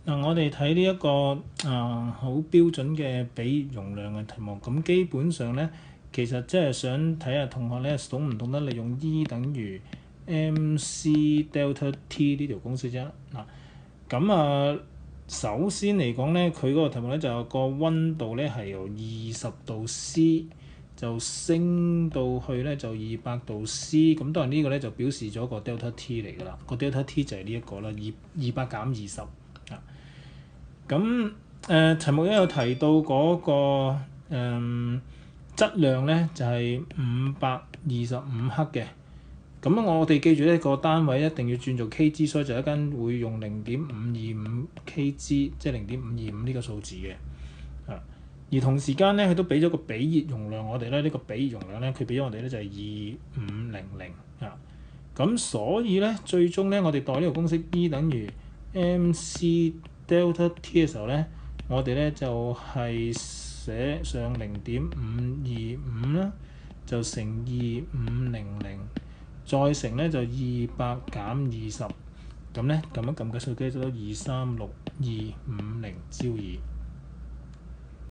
我哋睇呢一個好標準嘅比容量嘅題目，咁基本上咧，其實即係想睇下同學咧懂唔懂得利用 E 等於 mc delta t 呢條公式啫。咁首先嚟講咧，佢嗰個題目咧就有個溫度咧係由20度 C 就升到去咧就200度 C， 咁當然呢個咧就表示咗個 delta t 嚟㗎啦。個 delta t 就係呢一個啦，200減20啊。咁題目咧有提到嗰個質量咧就係525克嘅。咁我哋記住呢個單位一定要轉做 kg， 所以就一間會用0.525 kg，即係0.525呢個數字嘅。而同時間咧，佢都俾咗個比熱容量我哋咧，呢個比熱容量咧，佢俾咗我哋咧就係2500啊。咁所以咧，最終咧，我哋代呢個公式 E 等於 mc delta t 嘅時候咧，我哋咧就係寫上0.525啦，就乘2500，再乘咧就200減20，咁咧撳一撳計數機就到236,250焦耳。